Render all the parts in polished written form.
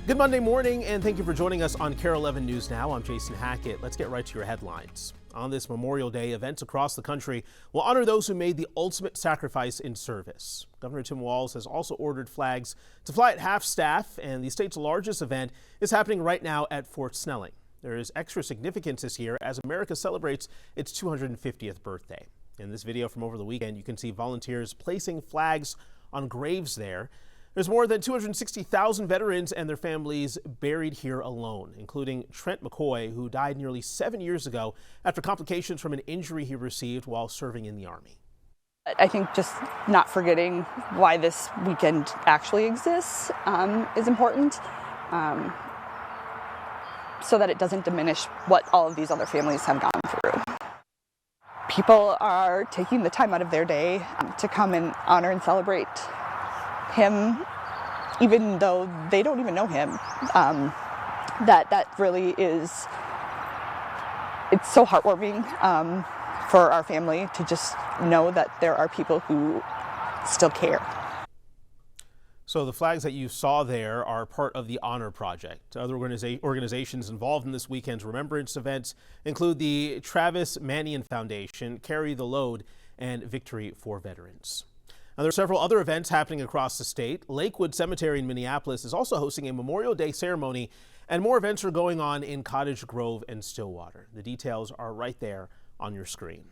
Good Monday morning, and thank you for joining us on Kare 11 News Now. I'm Jason Hackett. Let's get right to your headlines. On this Memorial Day, events across the country will honor those who made the ultimate sacrifice in service. Governor Tim Walz has also ordered flags to fly at half-staff, and the state's largest event is happening right now at Fort Snelling. There is extra significance this year as America celebrates its 250th birthday. In this video from over the weekend, you can see volunteers placing flags on graves there. There's more than 260,000 veterans and their families buried here alone, including Trent McCoy, who died nearly 7 years ago after complications from an injury he received while serving in the Army. I think just not forgetting why this weekend actually exists is important, so that it doesn't diminish what all of these other families have gone through. People are taking the time out of their day to come and honor and celebrate him, even though they don't even know him. That really is, it's so heartwarming for our family to just know that there are people who still care. So the flags that you saw there are part of the Honor Project. Other organizations involved in this weekend's remembrance events include the Travis Manion Foundation, Carry the Load, and Victory for Veterans. Now, there are several other events happening across the state. Lakewood Cemetery in Minneapolis is also hosting a Memorial Day ceremony, and more events are going on in Cottage Grove and Stillwater. The details are right there on your screen.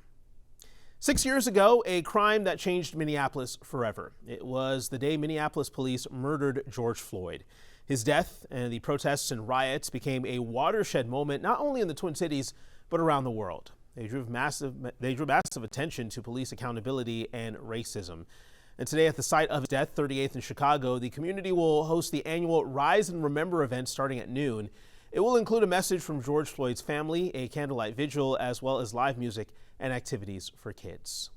6 years ago, a crime that changed Minneapolis forever. It was the day Minneapolis police murdered George Floyd. His death and the protests and riots became a watershed moment, not only in the Twin Cities, but around the world. They drew massive attention to police accountability and racism. And today at the site of his death, 38th in Chicago, the community will host the annual Rise and Remember event starting at noon. It will include a message from George Floyd's family, a candlelight vigil, as well as live music and activities for kids.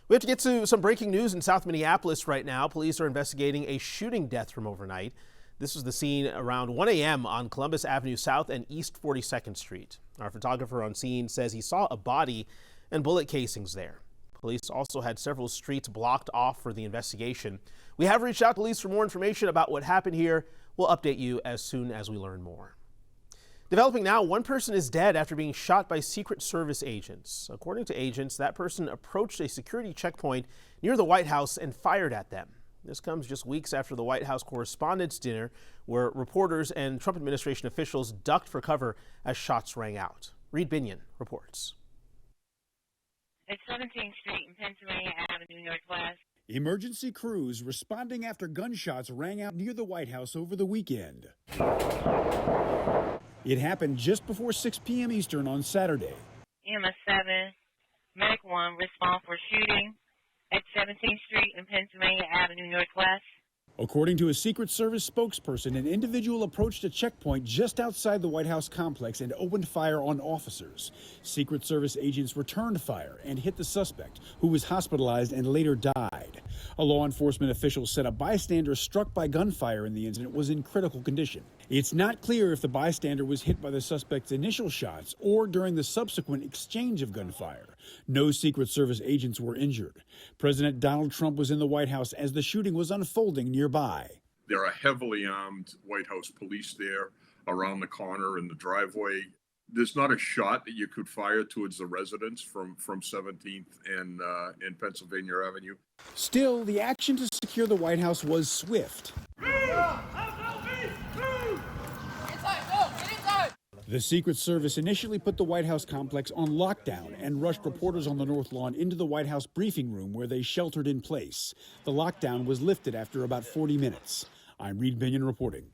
We have to get to some breaking news in South Minneapolis right now. Police are investigating a shooting death from overnight. This was the scene around 1 a.m. on Columbus Avenue South and East 42nd Street. Our photographer on scene says he saw a body and bullet casings there. Police also had several streets blocked off for the investigation. We have reached out to police for more information about what happened here. We'll update you as soon as we learn more. Developing now, one person is dead after being shot by Secret Service agents. According to agents, that person approached a security checkpoint near the White House and fired at them. This comes just weeks after the White House Correspondents' Dinner, where reporters and Trump administration officials ducked for cover as shots rang out. Reed Binion reports. At 17th Street and Pennsylvania Avenue Northwest. Emergency crews responding after gunshots rang out near the White House over the weekend. It happened just before 6 p.m. Eastern on Saturday. EMS 7, Medic 1, respond for shooting at 17th Street and Pennsylvania Avenue Northwest. According to a Secret Service spokesperson, an individual approached a checkpoint just outside the White House complex and opened fire on officers. Secret Service agents returned fire and hit the suspect, who was hospitalized and later died. A law enforcement official said a bystander struck by gunfire in the incident was in critical condition. It's not clear if the bystander was hit by the suspect's initial shots or during the subsequent exchange of gunfire. No Secret Service agents were injured. President Donald Trump was in the White House as the shooting was unfolding nearby. There are heavily armed White House police there around the corner in the driveway. There's not a shot that you could fire towards the residents from 17th and Pennsylvania Avenue. Still, the action to secure the White House was swift. The Secret Service initially put the White House complex on lockdown and rushed reporters on the North Lawn into the White House briefing room where they sheltered in place. The lockdown was lifted after about 40 minutes. I'm Reed Binion reporting.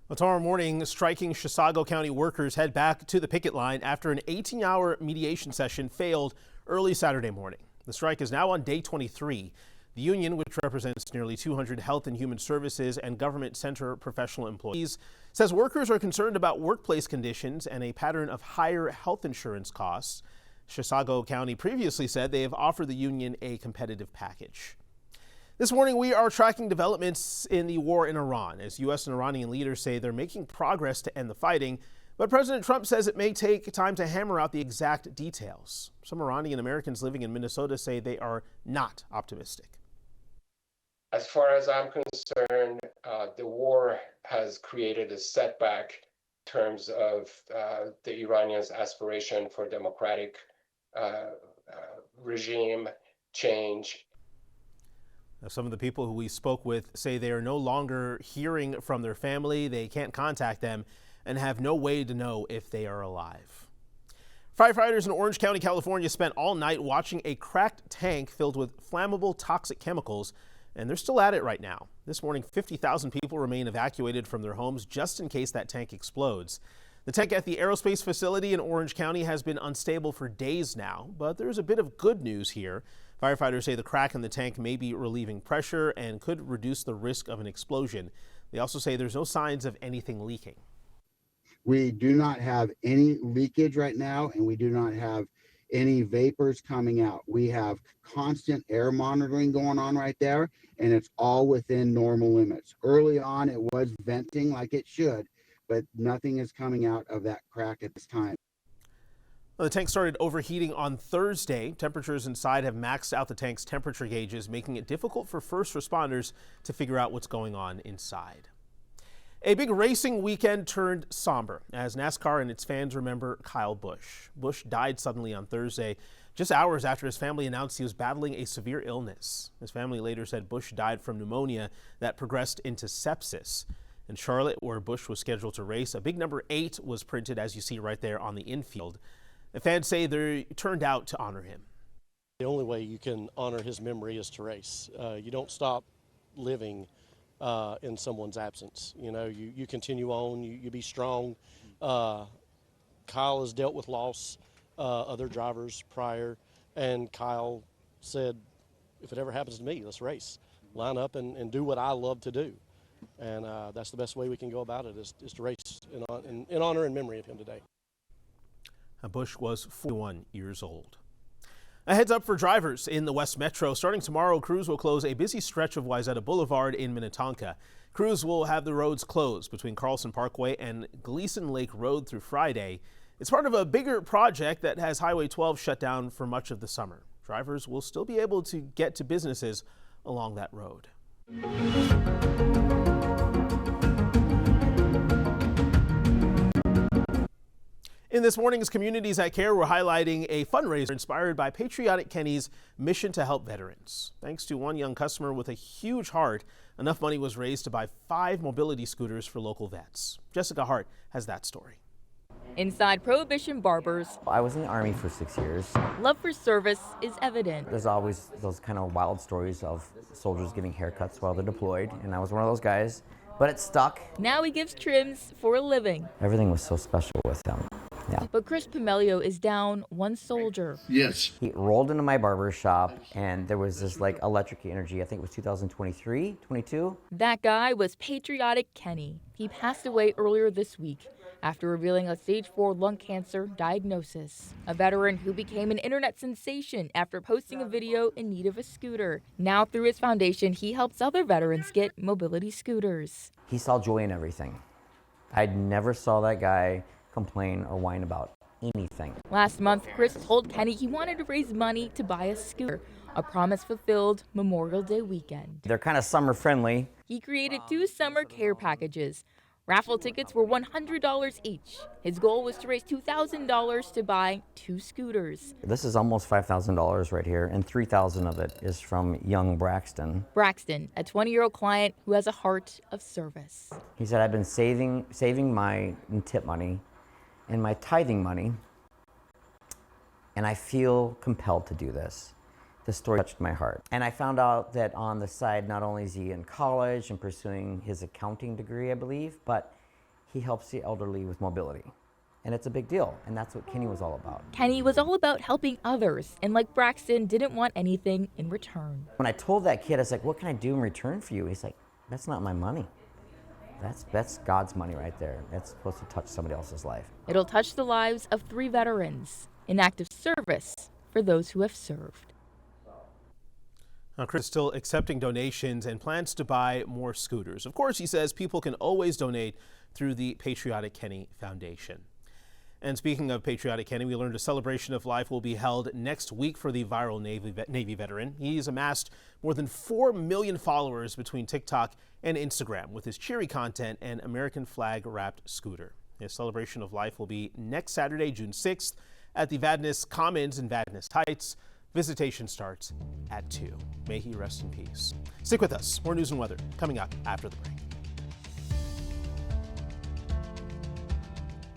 Well, tomorrow morning, striking Chisago County workers head back to the picket line after an 18-hour mediation session failed early Saturday morning. The strike is now on day 23. The union, which represents nearly 200 health and human services and government center professional employees, says workers are concerned about workplace conditions and a pattern of higher health insurance costs. Chisago County previously said they have offered the union a competitive package. This morning, we are tracking developments in the war in Iran as U.S. and Iranian leaders say they're making progress to end the fighting. But President Trump says it may take time to hammer out the exact details. Some Iranian Americans living in Minnesota say they are not optimistic. As far as I'm concerned, the war has created a setback in terms of the Iranians' aspiration for democratic regime change. Now, some of the people who we spoke with say they are no longer hearing from their family, they can't contact them, and have no way to know if they are alive. Firefighters in Orange County, California spent all night watching a cracked tank filled with flammable toxic chemicals, and they're still at it right now. This morning, 50,000 people remain evacuated from their homes just in case that tank explodes. The tank at the aerospace facility in Orange County has been unstable for days now, but there's a bit of good news here. Firefighters say the crack in the tank may be relieving pressure and could reduce the risk of an explosion. They also say there's no signs of anything leaking. We do not have any leakage right now, and we do not have any vapors coming out. We have constant air monitoring going on right there, and it's all within normal limits. Early on, it was venting like it should, but nothing is coming out of that crack at this time. Well, the tank started overheating on Thursday. Temperatures inside have maxed out the tank's temperature gauges, making it difficult for first responders to figure out what's going on inside. A big racing weekend turned somber as NASCAR and its fans remember Kyle Busch. Busch died suddenly on Thursday, just hours after his family announced he was battling a severe illness. His family later said Busch died from pneumonia that progressed into sepsis. In Charlotte, where Busch was scheduled to race, a big number 8 was printed, as you see right there on the infield. The fans say they turned out to honor him. The only way you can honor his memory is to race. You don't stop living in someone's absence. You know, you continue on, you be strong. Kyle has dealt with loss, other drivers prior, and Kyle said, if it ever happens to me, let's race. Line up and do what I love to do. And that's the best way we can go about it, is to race in honor and memory of him today. Busch was 41 years old. A heads up for drivers in the West Metro. Starting tomorrow, crews will close a busy stretch of Wayzata Boulevard in Minnetonka. Crews will have the roads closed between Carlson Parkway and Gleason Lake Road through Friday. It's part of a bigger project that has Highway 12 shut down for much of the summer. Drivers will still be able to get to businesses along that road. In this morning's Communities at Care, we're highlighting a fundraiser inspired by Patriotic Kenny's mission to help veterans. Thanks to one young customer with a huge heart, enough money was raised to buy 5 mobility scooters for local vets. Jessica Hart has that story. Inside Prohibition Barbers, I was in the Army for 6 years. love for service is evident. There's always those kind of wild stories of soldiers getting haircuts while they're deployed, and I was one of those guys, but it stuck. Now he gives trims for a living. Everything was so special with him. Yeah. But Chris Pomelio is down one soldier. Yes. He rolled into my barber shop, and there was this like electric energy. I think it was 2023, 22. That guy was Patriotic Kenny. He passed away earlier this week after revealing a stage 4 lung cancer diagnosis. A veteran who became an internet sensation after posting a video in need of a scooter. Now through his foundation, he helps other veterans get mobility scooters. He saw joy in everything. I never saw that guy complain or whine about anything. Last month, Chris told Kenny he wanted to raise money to buy a scooter, a promise fulfilled Memorial Day weekend. They're kind of summer friendly. He created 2 summer care packages. Raffle tickets were $100 each. His goal was to raise $2,000 to buy 2 scooters. This is almost $5,000 right here, and $3,000 of it is from young Braxton. Braxton, a 20-year-old client who has a heart of service. He said, I've been saving my tip money and my tithing money, and I feel compelled to do this. This story touched my heart. And I found out that on the side, not only is he in college and pursuing his accounting degree, I believe, but he helps the elderly with mobility. And it's a big deal, and that's what Kenny was all about. Kenny was all about helping others, and like Braxton, didn't want anything in return. When I told that kid, I was like, what can I do in return for you? He's like, that's not my money. That's God's money right there. That's supposed to touch somebody else's life. It'll touch the lives of 3 veterans, an act of service for those who have served. Now, Chris is still accepting donations and plans to buy more scooters. Of course, he says people can always donate through the Patriotic Kenny Foundation. And speaking of patriotic Kenny, we learned a celebration of life will be held next week for the viral Navy veteran. He's amassed more than 4 million followers between TikTok and Instagram with his cheery content and American flag wrapped scooter. His celebration of life will be next Saturday, June 6th at the Vadnais Commons in Vadnais Heights. Visitation starts at 2. May he rest in peace. Stick with us. More news and weather coming up after the break.